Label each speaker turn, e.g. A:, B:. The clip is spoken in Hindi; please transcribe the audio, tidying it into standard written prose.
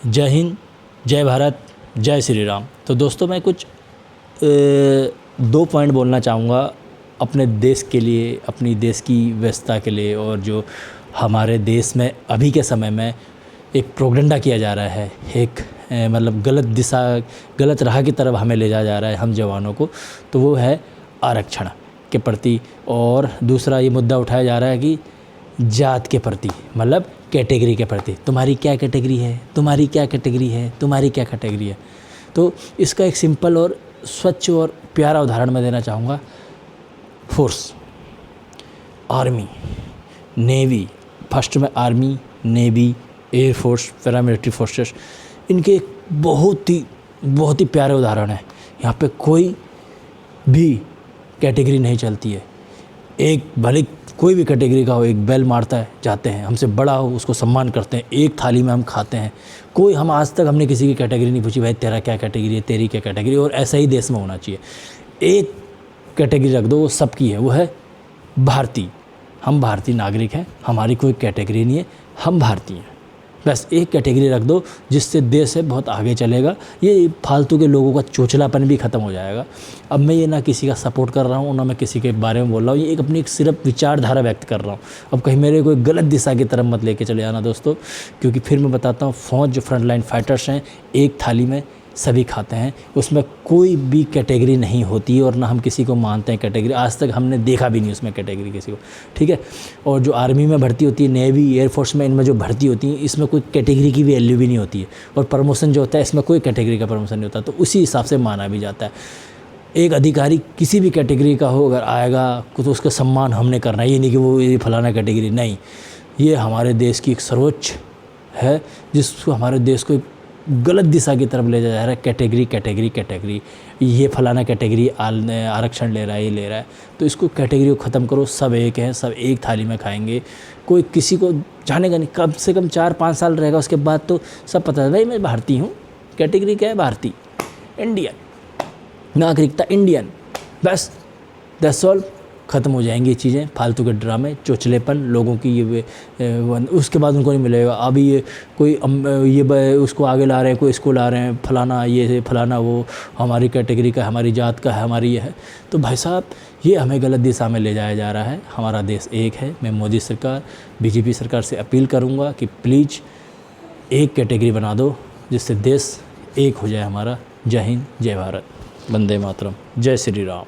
A: जय हिंद, जय भारत, जय श्री राम। तो दोस्तों मैं कुछ 2 पॉइंट बोलना चाहूँगा अपने देश के लिए, अपनी देश की व्यवस्था के लिए, और जो हमारे देश में अभी के समय में एक प्रोपेगेंडा किया जा रहा है, एक मतलब गलत दिशा, गलत राह की तरफ हमें ले जाया जा रहा है हम जवानों को, तो वो है आरक्षण के प्रति। और दूसरा ये मुद्दा उठाया जा रहा है कि जात के प्रति, मतलब कैटेगरी के प्रति, तुम्हारी क्या कैटेगरी है, तुम्हारी क्या कैटेगरी है, तुम्हारी क्या कैटेगरी है। तो इसका एक सिंपल और स्वच्छ और प्यारा उदाहरण मैं देना चाहूँगा। फोर्स, आर्मी, नेवी, फर्स्ट में army, navy, air force, paramilitary forces, इनके बहुत ही प्यारे उदाहरण हैं। यहाँ पे कोई भी कैटेगरी नहीं चलती है। एक भले कोई भी कैटेगरी का हो, एक बेल मारता है, जाते हैं, हमसे बड़ा हो उसको सम्मान करते हैं, एक थाली में हम खाते हैं। कोई हम आज तक हमने किसी की कैटेगरी नहीं पूछी, भाई तेरा क्या कैटेगरी है, तेरी क्या कैटेगरी, और ऐसा ही देश में होना चाहिए। एक कैटेगरी रख दो, वो सबकी है, वो है भारतीय। हम भारतीय नागरिक हैं, हमारी कोई कैटेगरी नहीं है, हम भारतीय हैं। बस एक कैटेगरी रख दो, जिससे देश है बहुत आगे चलेगा। ये फालतू के लोगों का चोचलापन भी ख़त्म हो जाएगा। अब मैं ये ना किसी का सपोर्ट कर रहा हूँ, ना मैं किसी के बारे में बोल रहा हूँ, ये एक सिर्फ विचारधारा व्यक्त कर रहा हूँ। अब कहीं मेरे कोई गलत दिशा की तरफ मत लेके चले आना दोस्तों, क्योंकि फिर मैं बताता हूँ, फ़ौज जो फ्रंट लाइन फाइटर्स हैं, एक थाली में सभी खाते हैं, उसमें कोई भी कैटेगरी नहीं होती है, और ना हम किसी को मानते हैं कैटेगरी। आज तक हमने देखा भी नहीं उसमें कैटेगरी किसी को, ठीक है। और जो आर्मी में भर्ती होती है, नेवी, एयरफोर्स में, इनमें जो भर्ती होती है, इसमें कोई कैटेगरी की वैल्यू भी नहीं होती है। और प्रमोशन जो होता है, इसमें कोई कैटेगरी का प्रमोशन नहीं होता, तो उसी हिसाब से माना भी जाता है। एक अधिकारी किसी भी कैटेगरी का हो, अगर आएगा तो उसका सम्मान हमने करना है। ये नहीं कि वो ये फलाना कैटेगरी, नहीं। ये हमारे देश की एक सर्वोच्च है, जिसको हमारे देश को गलत दिशा की तरफ ले जाया जा रहा है। कैटेगरी कैटेगरी कैटेगरी, ये फलाना कैटेगरी आरक्षण ले रहा है, ये ले रहा है, तो इसको कैटेगरी को ख़त्म करो। सब एक हैं, सब एक थाली में खाएंगे, कोई किसी को जानेगा नहीं। कम से कम 4-5 साल रहेगा, उसके बाद तो सब पता है, भाई मैं भारतीय हूँ, कैटेगरी क्या है, भारतीय, इंडियन, नागरिकता इंडियन, बस दैट्स ऑल। ख़त्म हो जाएंगी ये चीज़ें, फालतू के ड्रामे, चोचलेपन लोगों की। ये उसके बाद उनको नहीं मिलेगा। अभी ये कोई उसको आगे ला रहे हैं, कोई इसको ला रहे हैं, फलाना ये फलाना वो, हमारी कैटेगरी का, हमारी जात का है, हमारी ये है। तो भाई साहब, ये हमें गलत दिशा में ले जाया जा रहा है। हमारा देश एक है। मैं मोदी सरकार, बीजेपी सरकार से अपील करूँगा कि प्लीज़ एक कैटेगरी बना दो, जिससे देश एक हो जाए हमारा। जय हिंद, जय भारत, वंदे मातरम, जय श्री राम।